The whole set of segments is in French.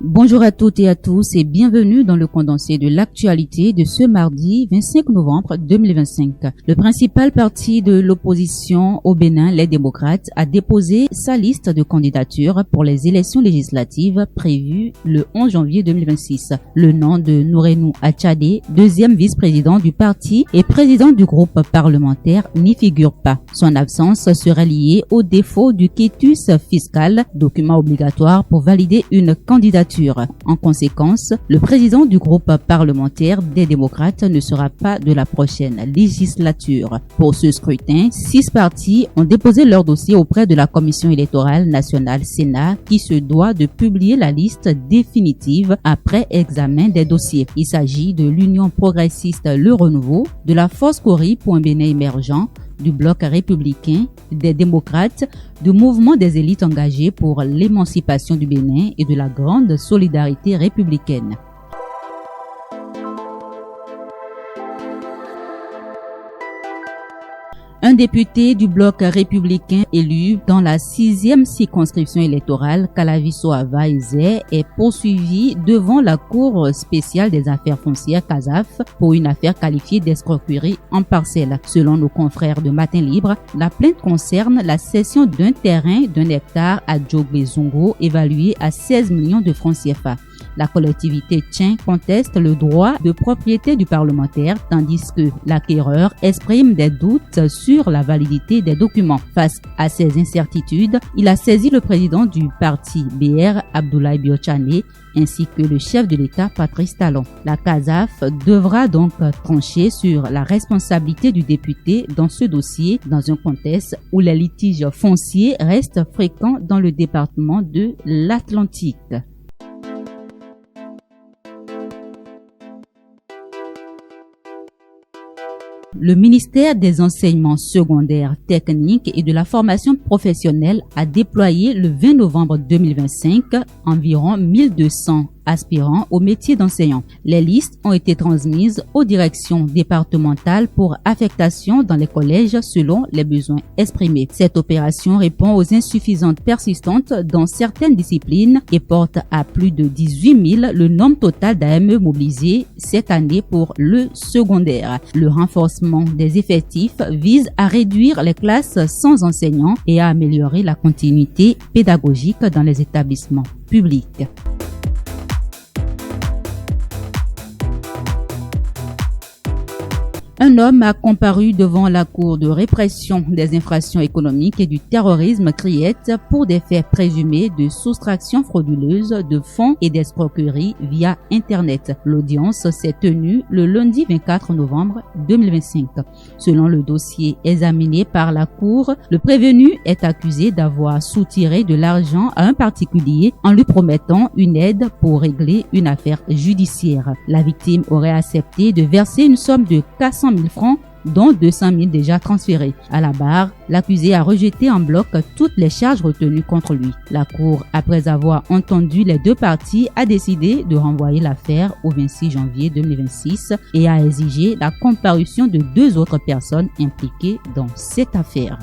Bonjour à toutes et à tous et bienvenue dans le condensé de l'actualité de ce mardi 25 novembre 2025. Le principal parti de l'opposition au Bénin, les démocrates, a déposé sa liste de candidatures pour les élections législatives prévues le 11 janvier 2026. Le nom de Nourenou Achadé, deuxième vice-président du parti et président du groupe parlementaire, n'y figure pas. Son absence serait liée au défaut du quitus fiscal, document obligatoire pour valider une candidature. En conséquence, le président du groupe parlementaire des démocrates ne sera pas de la prochaine législature. Pour ce scrutin, 6 partis ont déposé leur dossier auprès de la Commission électorale nationale Sénat qui se doit de publier la liste définitive après examen des dossiers. Il s'agit de l'Union progressiste Le Renouveau, de la Force Cori pour un Bénin émergent, du Bloc républicain, des démocrates, du mouvement des élites engagées pour l'émancipation du Bénin et de la grande solidarité républicaine. Un député du bloc républicain élu dans la 6e circonscription électorale, Calaviso-Ava-Ezé, est poursuivi devant la Cour spéciale des affaires foncières CASAF pour une affaire qualifiée d'escroquerie en parcelle. Selon nos confrères de Matin Libre, la plainte concerne la cession d'un terrain d'1 hectare à Djogbe-Zongo évalué à 16 millions de francs CFA. La collectivité Tchien conteste le droit de propriété du parlementaire, tandis que l'acquéreur exprime des doutes sur la validité des documents. Face à ces incertitudes, il a saisi le président du parti BR, Abdoulaye Biochane, ainsi que le chef de l'État, Patrice Talon. La CASAF devra donc trancher sur la responsabilité du député dans ce dossier, dans un contexte où les litiges fonciers restent fréquents dans le département de l'Atlantique. Le ministère des enseignements secondaires techniques et de la formation professionnelle a déployé le 20 novembre 2025 environ 1200 aspirants au métier d'enseignant. Les listes ont été transmises aux directions départementales pour affectation dans les collèges selon les besoins exprimés. Cette opération répond aux insuffisances persistantes dans certaines disciplines et porte à plus de 18 000 le nombre total d'AME mobilisés cette année pour le secondaire. Le renforcement des effectifs vise à réduire les classes sans enseignants et à améliorer la continuité pédagogique dans les établissements publics. Un homme a comparu devant la Cour de répression des infractions économiques et du terrorisme CRIET pour des faits présumés de soustraction frauduleuse de fonds et d'escroquerie via Internet. L'audience s'est tenue le lundi 24 novembre 2025. Selon le dossier examiné par la Cour, le prévenu est accusé d'avoir soutiré de l'argent à un particulier en lui promettant une aide pour régler une affaire judiciaire. La victime aurait accepté de verser une somme de 400 000 francs, dont 200 000 déjà transférés. À la barre, l'accusé a rejeté en bloc toutes les charges retenues contre lui. La Cour, après avoir entendu les deux parties, a décidé de renvoyer l'affaire au 26 janvier 2026 et a exigé la comparution de 2 autres personnes impliquées dans cette affaire.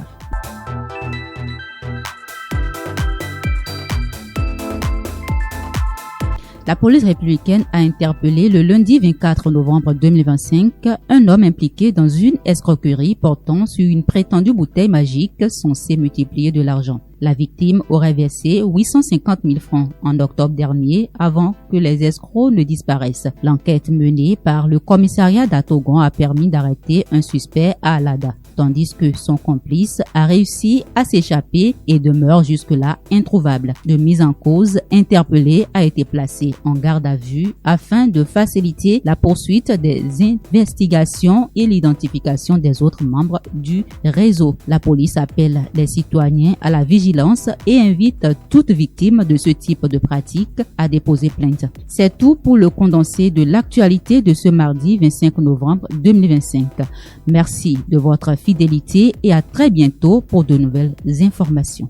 La police républicaine a interpellé le lundi 24 novembre 2025 un homme impliqué dans une escroquerie portant sur une prétendue bouteille magique censée multiplier de l'argent. La victime aurait versé 850 000 francs en octobre dernier avant que les escrocs ne disparaissent. L'enquête menée par le commissariat d'Atogon a permis d'arrêter un suspect à Alada, tandis que son complice a réussi à s'échapper et demeure jusque-là introuvable. De mise en cause, interpellé a été placé en garde à vue afin de faciliter la poursuite des investigations et l'identification des autres membres du réseau. La police appelle les citoyens à la vigilance et invite toute victime de ce type de pratique à déposer plainte. C'est tout pour le condensé de l'actualité de ce mardi 25 novembre 2025. Merci de votre fidélité et à très bientôt pour de nouvelles informations.